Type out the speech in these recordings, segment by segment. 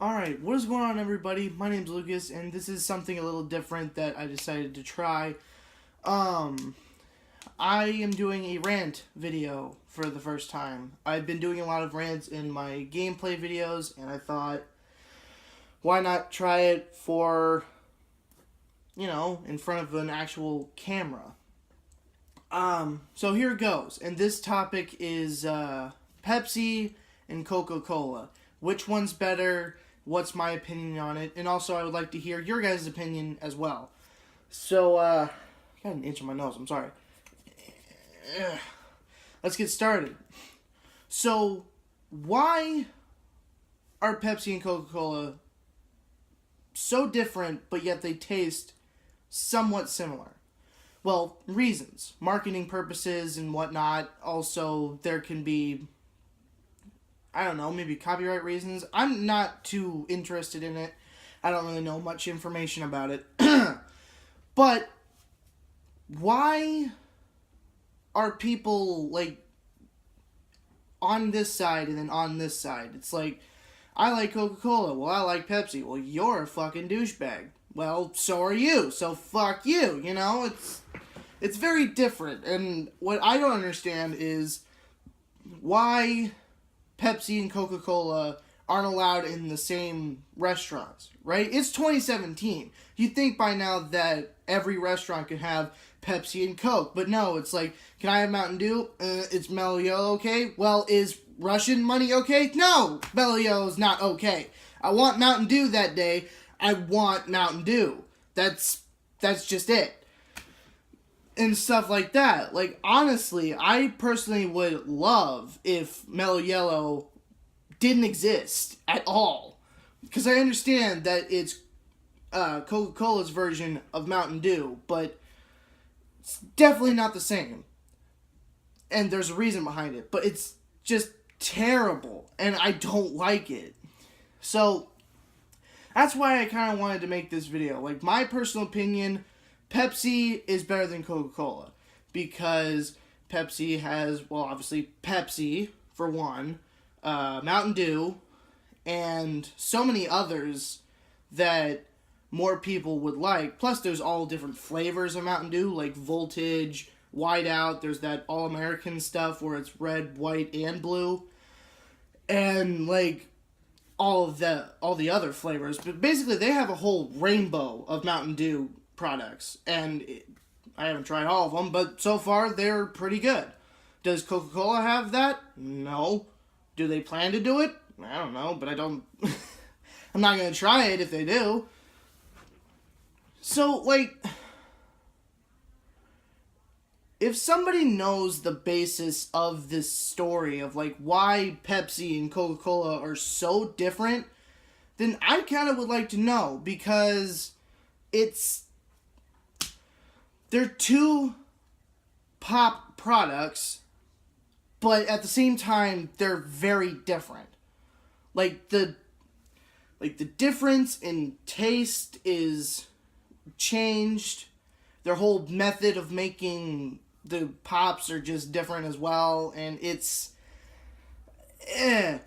Alright, what is going on, everybody? My name's Lucas, and this is something a little different that I decided to try. I am doing a rant video for the first time. I've been doing a lot of rants in my gameplay videos, and I thought, why not try it for, in front of an actual camera? So here it goes, and this topic is, Pepsi and Coca Cola. Which one's better? What's my opinion on it? And also, I would like to hear your guys' opinion as well. So, I got an itch on my nose. I'm sorry. Let's get started. So, why are Pepsi and Coca-Cola so different, but yet they taste somewhat similar? Well, reasons. Marketing purposes and whatnot. Also, there can be, I don't know, maybe copyright reasons. I'm not too interested in it. I don't really know much information about it. But why are people, on this side and then on this side? It's like, I like Coca-Cola. Well, I like Pepsi. Well, you're a fucking douchebag. Well, so are you. So fuck you. It's very different. And what I don't understand is why Pepsi and Coca-Cola aren't allowed in the same restaurants, right? It's 2017. You'd think by now that every restaurant could have Pepsi and Coke, but no, it's like, can I have Mountain Dew? It's Mellow Yellow okay? Well, is Russian money okay? No! Mellow Yellow is not okay. I want Mountain Dew that day. I want Mountain Dew. That's just it. And stuff like that. Like, honestly, I personally would love if Mellow Yellow didn't exist at all. Because I understand that it's Coca-Cola's version of Mountain Dew, but it's definitely not the same. And there's a reason behind it. But it's just terrible, and I don't like it. So, that's why I kind of wanted to make this video. Like, my personal opinion, Pepsi is better than Coca-Cola because Pepsi has, well, obviously Pepsi, for one, Mountain Dew, and so many others that more people would like. Plus, there's all different flavors of Mountain Dew, like Voltage, Whiteout. There's that All-American stuff where it's red, white, and blue. And, all the other flavors. But basically, they have a whole rainbow of Mountain Dew products, and I haven't tried all of them, but so far they're pretty good. Does Coca-Cola have that? No. Do they plan to do it? I don't know, but I don't I'm not going to try it if they do. So, if somebody knows the basis of this story of, why Pepsi and Coca-Cola are so different, then I kind of would like to know, because they're two pop products, but at the same time, they're very different. The difference in taste is changed. Their whole method of making the pops are just different as well, and it's kind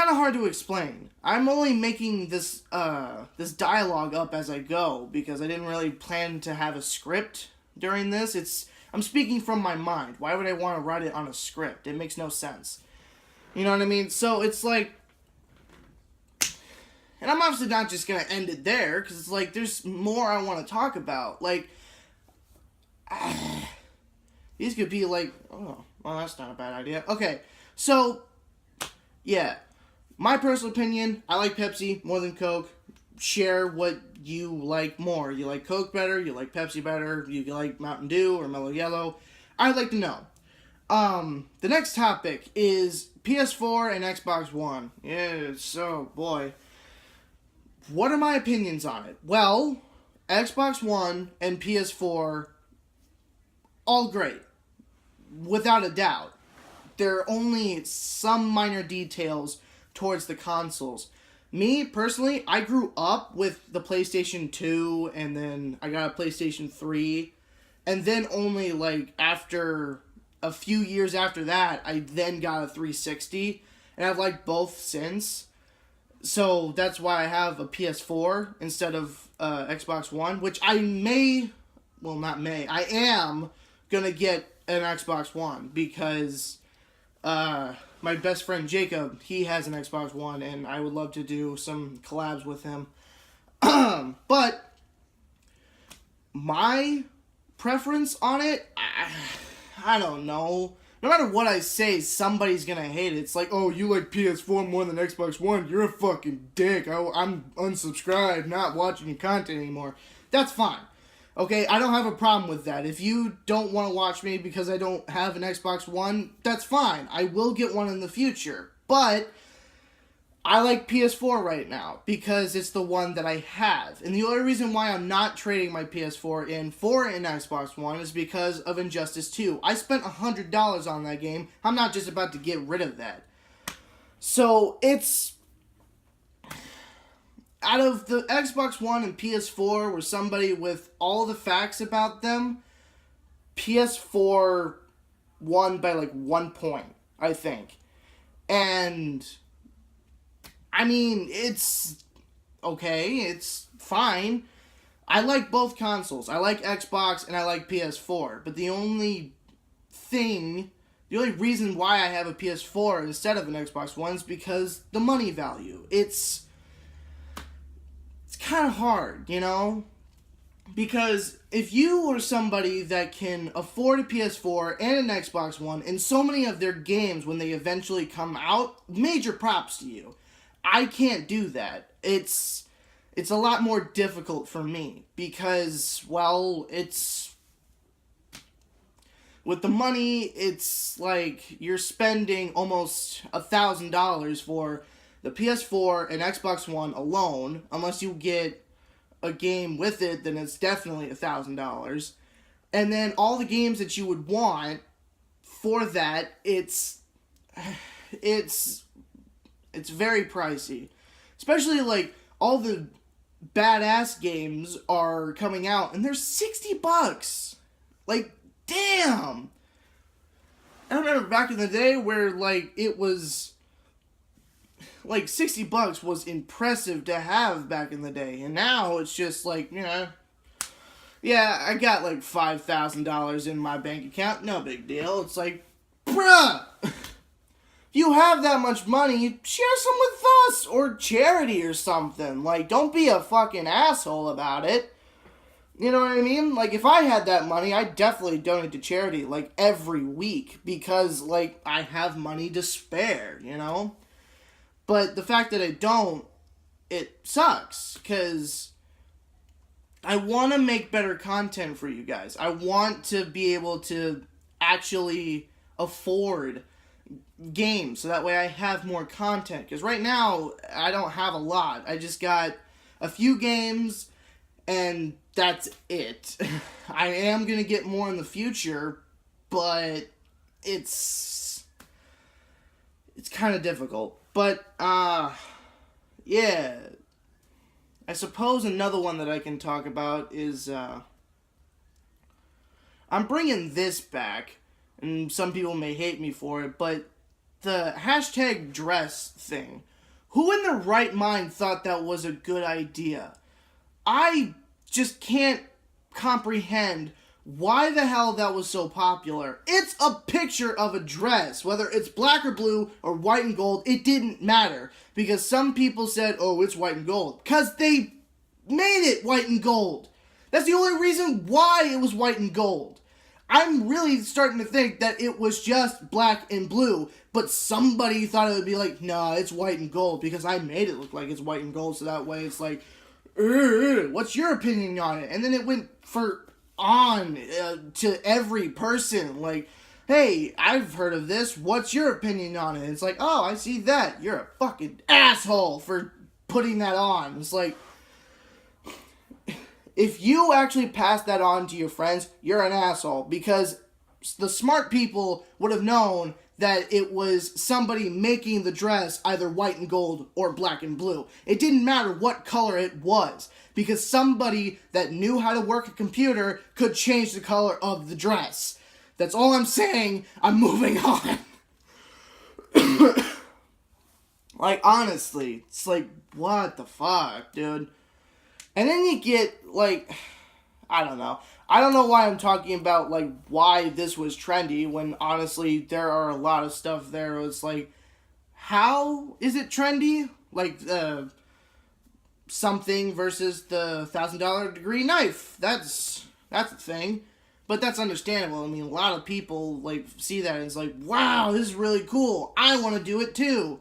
of hard to explain. I'm only making this dialogue up as I go, because I didn't really plan to have a script during this. I'm speaking from my mind. Why would I want to write it on a script? It makes no sense. You know what I mean? So it's and I'm obviously not just going to end it there, because it's there's more I want to talk about. These could be oh, well, that's not a bad idea. Okay, so, yeah. My personal opinion, I like Pepsi more than Coke. Share what you like more. You like Coke better? You like Pepsi better? You like Mountain Dew or Mellow Yellow? I'd like to know. The next topic is PS4 and Xbox One. Yeah, so, boy. What are my opinions on it? Well, Xbox One and PS4, all great. Without a doubt. There are only some minor details towards the consoles. Me, personally, I grew up with the PlayStation 2, and then I got a PlayStation 3, and then only, after a few years after that, I then got a 360, and I've liked both since. So that's why I have a PS4 instead of Xbox One, which I am gonna get an Xbox One because my best friend Jacob, he has an Xbox One, and I would love to do some collabs with him. But my preference on it, I don't know. No matter what I say, somebody's gonna hate it. It's like, oh, you like PS4 more than Xbox One? You're a fucking dick. I'm unsubscribed, not watching your content anymore. That's fine. Okay, I don't have a problem with that. If you don't want to watch me because I don't have an Xbox One, that's fine. I will get one in the future. But I like PS4 right now because it's the one that I have. And the only reason why I'm not trading my PS4 in for an Xbox One is because of Injustice 2. I spent $100 on that game. I'm not just about to get rid of that. So it's... Out of the Xbox One and PS4 were somebody with all the facts about them, PS4 won by like 1 point, I think. And... I mean, it's okay, it's fine. I like both consoles. I like Xbox and I like PS4. But the only reason why I have a PS4 instead of an Xbox One is because the money value. It's kind of hard, you know? Because if you are somebody that can afford a PS4 and an Xbox One, and so many of their games, when they eventually come out, major props to you. I can't do that. It's a lot more difficult for me because, well, it's... With the money, it's like you're spending almost $1,000 for the PS4 and Xbox One alone. Unless you get a game with it, then it's definitely $1,000. And then all the games that you would want for that, it's very pricey. Especially, like, all the badass games are coming out, and they're $60. Like, damn! I remember back in the day where, like, it was... Like, $60 was impressive to have back in the day. And now it's just, like, you know... Yeah, I got, like, $5,000 in my bank account. No big deal. It's like, bruh! You have that much money, share some with us, or charity or something. Like, don't be a fucking asshole about it. You know what I mean? Like, if I had that money, I'd definitely donate to charity, like, every week. Because, like, I have money to spare, you know? But the fact that I don't, it sucks. Because I want to make better content for you guys. I want to be able to actually afford games, so that way I have more content, because right now I don't have a lot. I just got a few games and that's it. I am gonna get more in the future, but it's kind of difficult. But yeah, I suppose another one that I can talk about is I'm bringing this back, and some people may hate me for it, but the hashtag dress thing. Who in their right mind thought that was a good idea? I just can't comprehend why the hell that was so popular. It's a picture of a dress. Whether it's black or blue or white and gold, it didn't matter. Because some people said, oh, it's white and gold. Because they made it white and gold. That's the only reason why it was white and gold. I'm really starting to think that it was just black and blue, but somebody thought it would be like, nah, it's white and gold, because I made it look like it's white and gold, so that way it's like, what's your opinion on it? And then it went to every person, like, hey, I've heard of this, what's your opinion on it? It's like, oh, I see that, you're a fucking asshole for putting that on. It's like, if you actually pass that on to your friends, you're an asshole, because the smart people would have known that it was somebody making the dress either white and gold or black and blue. It didn't matter what color it was, because somebody that knew how to work a computer could change the color of the dress. That's all I'm saying. I'm moving on. Like, honestly, it's like, what the fuck, dude? And then you get, like, I don't know. I don't know why I'm talking about, like, why this was trendy, when, honestly, there are a lot of stuff there. It's like, how is it trendy? Like, something versus the $1,000 degree knife. That's a thing. But that's understandable. I mean, a lot of people, like, see that and it's like, wow, this is really cool. I want to do it, too.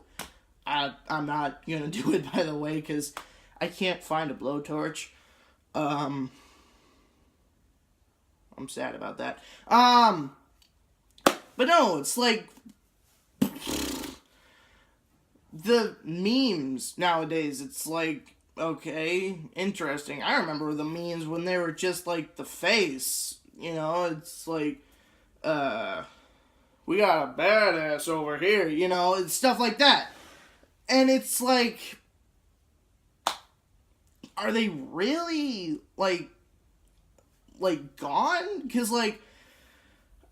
I'm not going to do it, by the way, because I can't find a blowtorch. I'm sad about that. But no, it's like, the memes nowadays, it's like, okay, interesting. I remember the memes when they were just like the face, you know, it's like, we got a badass over here, you know, and stuff like that. And it's like, are they really, like gone? Because, like,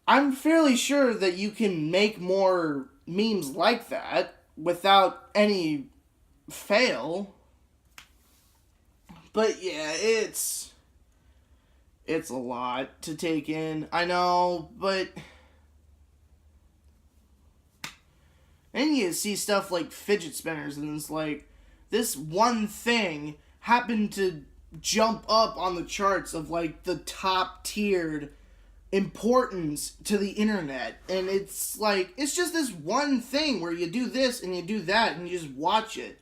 I'm fairly sure that you can make more memes like that without any fail. But yeah, it's a lot to take in. I know, but then you see stuff like fidget spinners, and it's like, this one thing happened to jump up on the charts of, like, the top tiered importance to the internet. And it's like, it's just this one thing where you do this and you do that and you just watch it.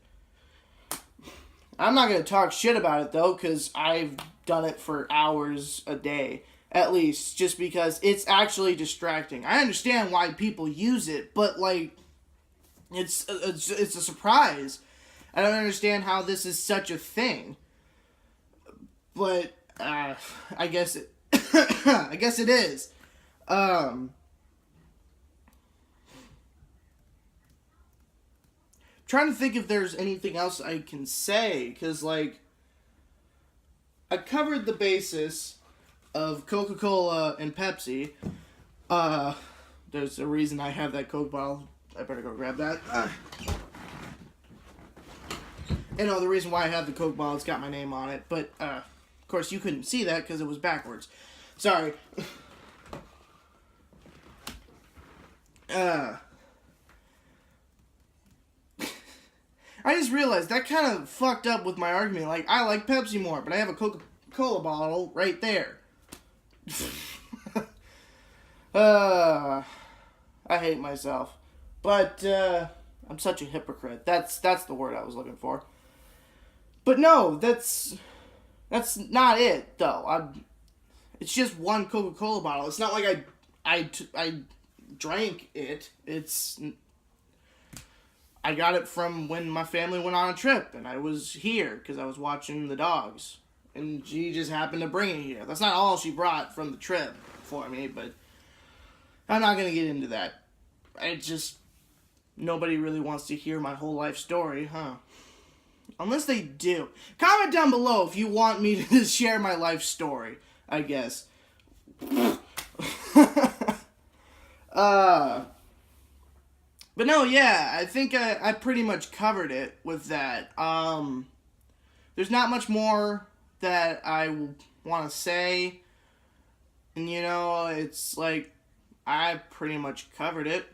I'm not going to talk shit about it, though, because I've done it for hours a day, at least, just because it's actually distracting. I understand why people use it, but, like, it's a surprise. I don't understand how this is such a thing. But, I guess it, I guess it is. Trying to think if there's anything else I can say, because, like, I covered the basis of Coca Cola and Pepsi. There's a reason I have that Coke bottle. I better go grab that. You know, the reason why I have the Coke bottle, it's got my name on it, but, of course, you couldn't see that because it was backwards. Sorry. I just realized that kind of fucked up with my argument. Like, I like Pepsi more, but I have a Coca Cola bottle right there. I hate myself. But, I'm such a hypocrite. That's the word I was looking for. But no, that's not it, though. It's just one Coca Cola bottle. It's not like I drank it. I got it from when my family went on a trip, and I was here because I was watching the dogs, and she just happened to bring it here. That's not all she brought from the trip for me, but I'm not going to get into that. Nobody really wants to hear my whole life story, huh? Unless they do. Comment down below if you want me to share my life story, I guess. But no, yeah, I think I pretty much covered it with that. There's not much more that I want to say. And, you know, it's like, I pretty much covered it.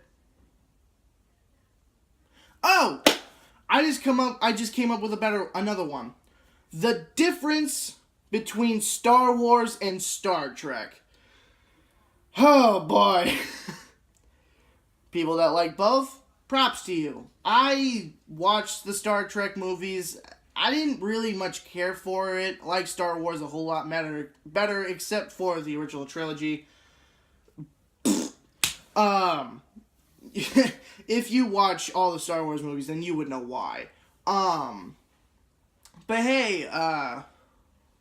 Oh! I just came up with another one. The difference between Star Wars and Star Trek. Oh, boy. People that like both, props to you. I watched the Star Trek movies. I didn't really much care for it. I like Star Wars a whole lot better, except for the original trilogy. If you watch all the Star Wars movies, then you would know why. But hey,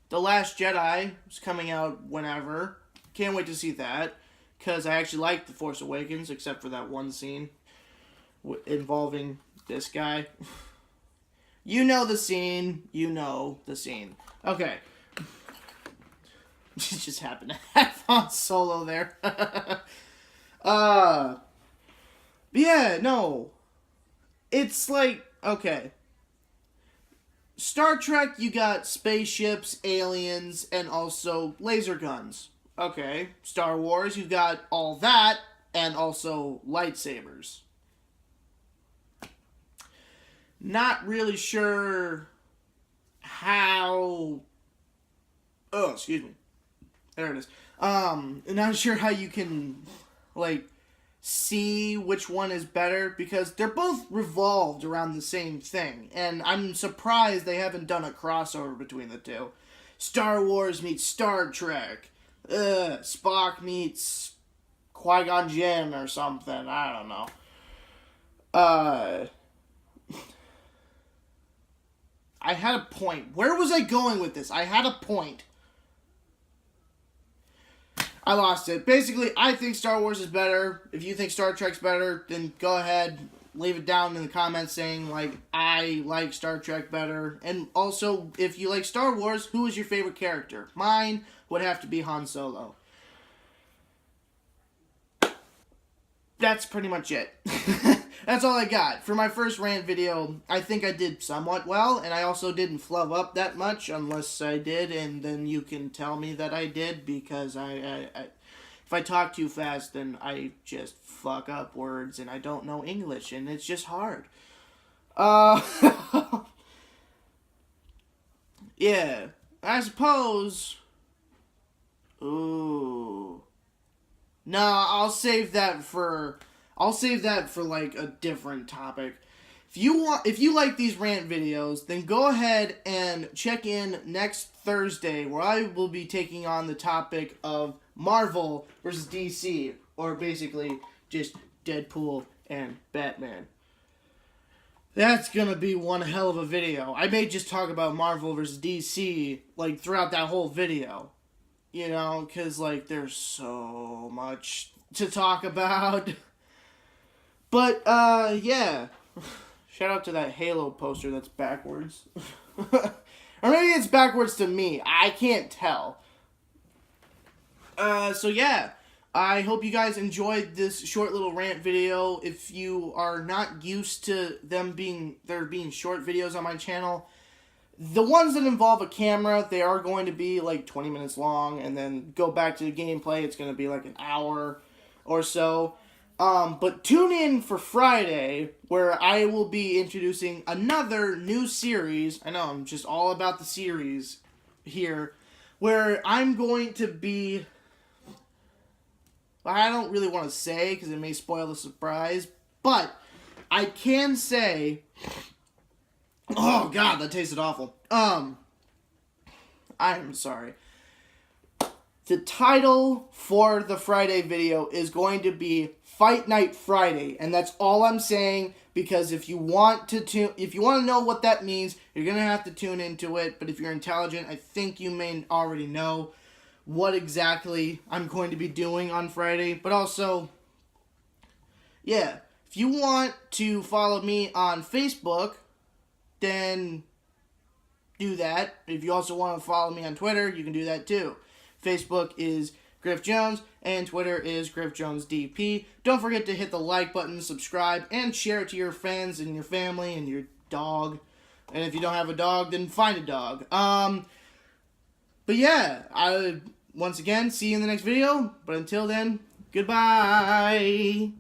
The Last Jedi is coming out whenever. Can't wait to see that. Because I actually like The Force Awakens, except for that one scene involving this guy. You know the scene. You know the scene. Okay. Just happened to have Han Solo there. But yeah, no. It's like, Okay. Star Trek, you got spaceships, aliens, and also laser guns. Okay. Star Wars, you got all that, and also lightsabers. Not really sure how... Oh, excuse me. There it is. Not sure how you can, like, see which one is better, because they're both revolved around the same thing, and I'm surprised they haven't done a crossover between the two. Star Wars meets Star Trek. Spock meets Qui-Gon Jinn or something. I don't know. I had a point. Where was I going with this? I had a point. I lost it. Basically, I think Star Wars is better. If you think Star Trek's better, then go ahead, leave it down in the comments saying, like, I like Star Trek better. And also, if you like Star Wars, who is your favorite character? Mine would have to be Han Solo. That's pretty much it. That's all I got. For my first rant video, I think I did somewhat well, and I also didn't flub up that much, unless I did, and then you can tell me that I did, because if I talk too fast, then I just fuck up words, and I don't know English, and it's just hard. Yeah, I suppose... Ooh... No, I'll save that for like a different topic. If you like these rant videos, then go ahead and check in next Thursday, where I will be taking on the topic of Marvel versus DC, or basically just Deadpool and Batman. That's gonna be one hell of a video. I may just talk about Marvel versus DC like throughout that whole video. You know, because, like, there's so much to talk about. But, yeah. Shout out to that Halo poster that's backwards. Or maybe it's backwards to me. I can't tell. So, yeah. I hope you guys enjoyed this short little rant video. If you are not used to there being short videos on my channel... The ones that involve a camera, they are going to be like 20 minutes long, and then go back to the gameplay, it's going to be like an hour or so. But tune in for Friday, where I will be introducing another new series. I know, I'm just all about the series here, where I'm going to be... I don't really want to say, because it may spoil the surprise, but I can say... Oh, God, that tasted awful. I'm sorry. The title for the Friday video is going to be Fight Night Friday, and that's all I'm saying, because if you want to know what that means, you're going to have to tune into it, but if you're intelligent, I think you may already know what exactly I'm going to be doing on Friday, but also, yeah, if you want to follow me on Facebook, then do that. If you also want to follow me on Twitter, you can do that too. Facebook is Griff Jones, and Twitter is Griff Jones DP. Don't forget to hit the like button, subscribe, and share it to your friends and your family and your dog. And if you don't have a dog, then find a dog. But yeah, I once again see you in the next video. But until then, goodbye.